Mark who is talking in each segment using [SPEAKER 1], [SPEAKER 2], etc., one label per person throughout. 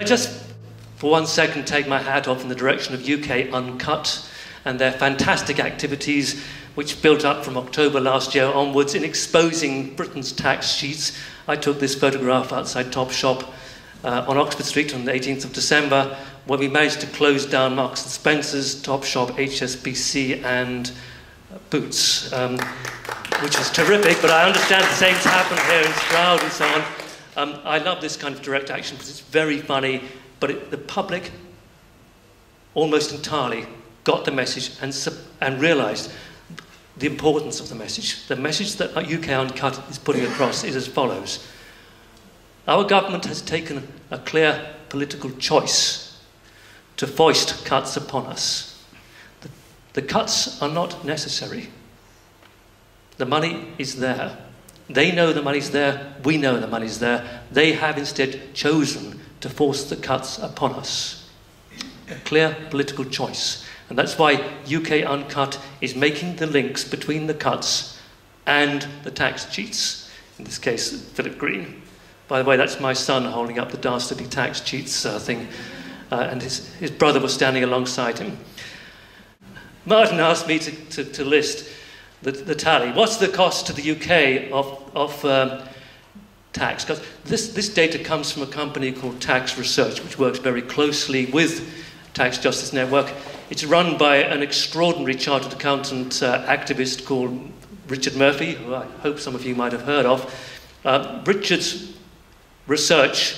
[SPEAKER 1] Just for 1 second take my hat off in the direction of UK Uncut and their fantastic activities which built up from October last year onwards in exposing Britain's tax sheets. I took this photograph outside Topshop on Oxford Street on the 18th of December, where we managed to close down Marks & Spencer's, Topshop, HSBC and Boots, which was terrific, but I understand the same's happened here in Stroud and so on. I love this kind of direct action because it's very funny, but the public almost entirely got the message and realised the importance of the message. The message that UK Uncut is putting across is as follows. Our government has taken a clear political choice to foist cuts upon us. The cuts are not necessary. The money is there. They know the money's there, we know the money's there. They have instead chosen to force the cuts upon us. A clear political choice. And that's why UK Uncut is making the links between the cuts and the tax cheats. In this case, Philip Green. By the way, that's my son holding up the dastardly tax cheats thing. And his brother was standing alongside him. Martin asked me to list the tally. What's the cost to the UK of tax? Because this data comes from a company called Tax Research, which works very closely with Tax Justice Network. It's run by an extraordinary chartered accountant activist called Richard Murphy, who I hope some of you might have heard of. Richard's research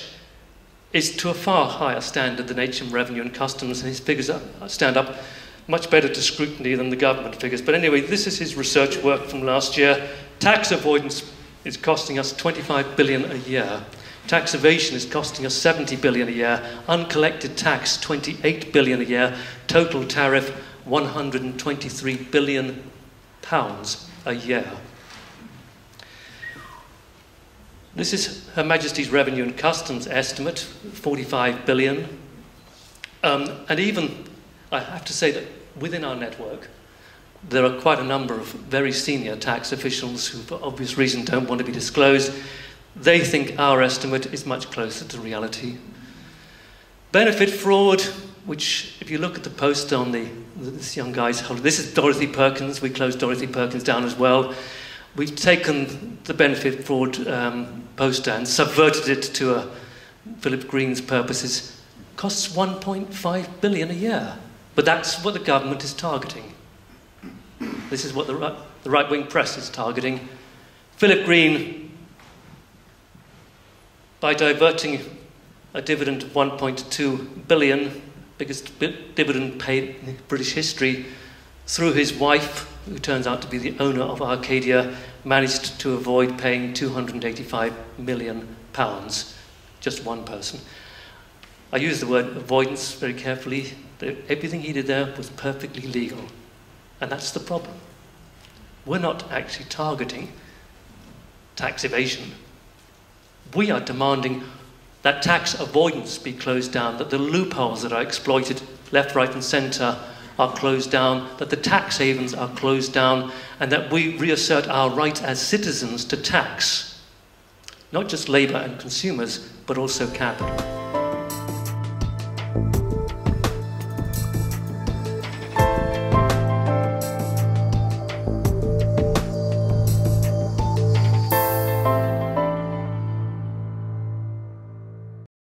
[SPEAKER 1] is to a far higher standard than HM Revenue and Customs, and his figures stand up much better to scrutiny than the government figures. But anyway, this is his research work from last year. Tax avoidance is costing us 25 billion a year. Tax evasion is costing us 70 billion a year. Uncollected tax, 28 billion a year. Total tariff, 123 billion pounds a year. This is Her Majesty's Revenue and Customs estimate, 45 billion. And even, I have to say that within our network, there are quite a number of very senior tax officials who, for obvious reason, don't want to be disclosed. They think our estimate is much closer to reality. Benefit fraud, which, if you look at the poster on this young guy's holder, this is Dorothy Perkins. We closed Dorothy Perkins down as well. We've taken the benefit fraud poster and subverted it to Philip Green's purposes. Costs 1.5 billion a year. But that's what the government is targeting. This is what the right-wing press is targeting. Philip Green, by diverting a dividend of 1.2 billion, biggest dividend paid in British history, through his wife, who turns out to be the owner of Arcadia, managed to avoid paying 285 million pounds. Just one person. I use the word avoidance very carefully. Everything he did there was perfectly legal. And that's the problem. We're not actually targeting tax evasion. We are demanding that tax avoidance be closed down, that the loopholes that are exploited left, right and centre are closed down, that the tax havens are closed down, and that we reassert our right as citizens to tax, not just labour and consumers, but also capital.